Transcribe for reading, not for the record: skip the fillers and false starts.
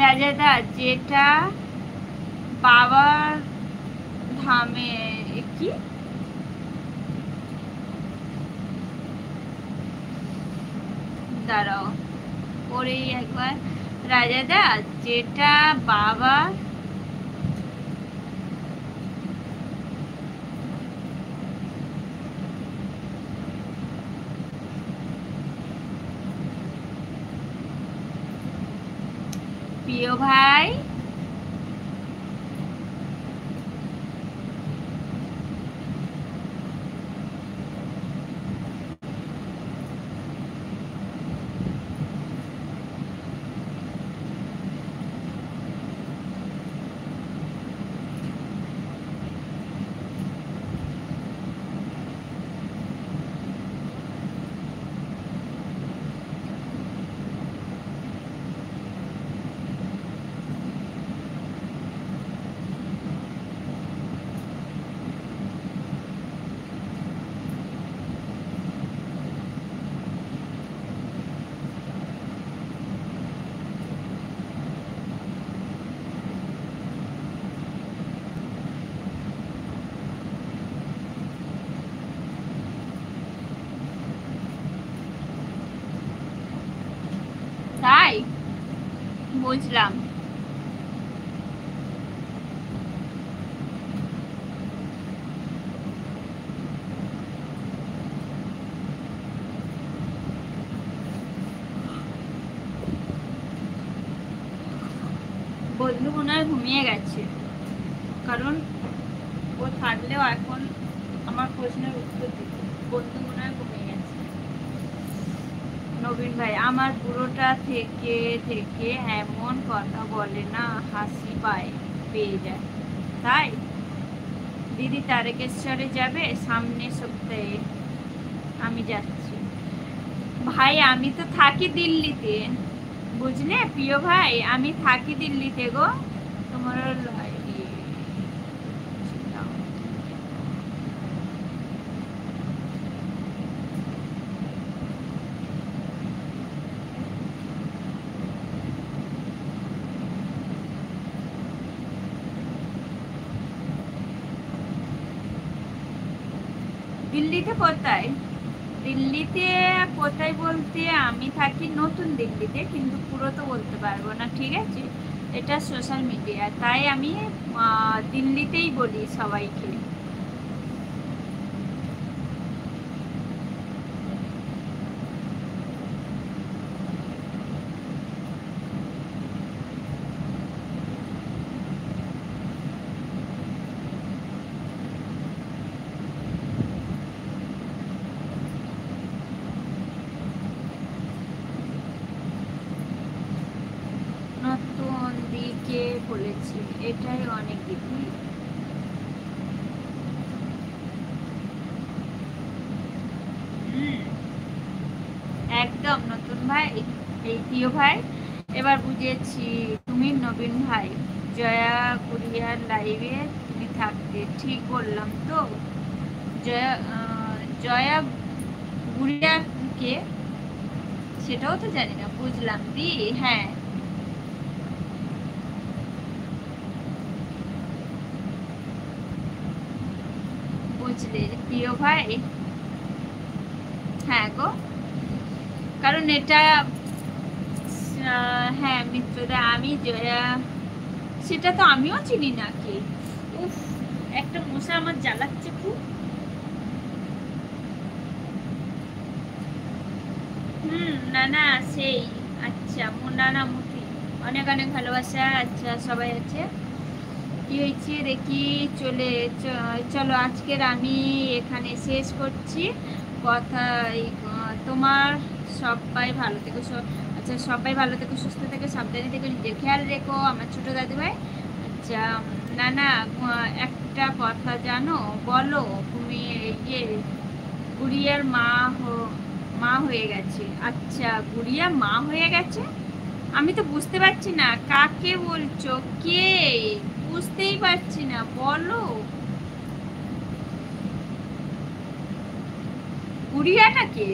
রাজাদা যেটা বাবার ধামে কি দাঁড়াও পরে একবার। রাজাদা যেটা বাবা প্রিয় ভাই তাই বুঝলাম। বন্ধু মনে হয় ঘুমিয়ে গেছে, কারণ ও থাকলেও এখন আমার প্রশ্নের উত্তর দিত। বন্ধু মনে হয় ঘুমিয়ে গেছে। নবীন ভাই আমার পুরোটা থেকে থেকে এমন কথা বলে না, হাসি পায় পেয়ে যায়। তাই দিদি তারকেশ্বরে যাবে সামনের সপ্তাহে? আমি যাচ্ছি ভাই, আমি তো থাকি দিল্লিতে, বুঝলে প্রিয় ভাই, আমি থাকি দিল্লিতে গো। তোমার দিল্লিতে কোথায়? দিল্লিতে কোথায় বলতে আমি থাকি নতুন দিল্লিতে, কিন্তু পুরো তো বলতে পারবো না, ঠিক আছে? এটা সোশ্যাল মিডিয়া, তাই আমি দিল্লিতেই বলি সবাইকে। নতুন দিকে বলেছি, এটাই অনেক দিদি। একদম নতুন ভাই, এই প্রিয় ভাই, এবার বুঝেছি তুমি নবীন ভাই। জয়া কুরিয়ার লাইভে তুমি থাকতে, ঠিক বললাম তো? জয়া জয়া গুড়িয়া কে সেটাও তো জানি না। বুঝলাম দি, হ্যাঁ বুঝলে প্রিয় ভাই। হ্যাঁ গো, কারণ এটা হ্যাঁ মিত্রদা, আমি জয়া সেটা তো আমিও চিনি না কি। উফ, একটা মশা আমার জ্বালাচ্ছে খুব। না না সেই, আচ্ছা মুন্না না মুটি, অনেক অনেক ভালোবাসা। আচ্ছা সবাই আছে, কি হয়েছে দেখি। চলো আজকের আমি এখানে শেষ করছি কথা। তোমার সবাই ভালো থেকো, আচ্ছা সবাই ভালো থেকো, সুস্থ থেকো, সাবধানে থেকো, নিজের খেয়াল রেখো আমার ছোট দাদু ভাই। আচ্ছা না না, একটা কথা জানো, বলো তুমি ইয়ে গুড়িয়ার মা হয়ে গেছে। আচ্ছা গুড়িয়া মা হয়ে গেছে, আমি তো বুঝতে পারছি না কাকে বলছো, কে? বুঝতেই পারছি না, বলো। গুড়িয়াটা কে?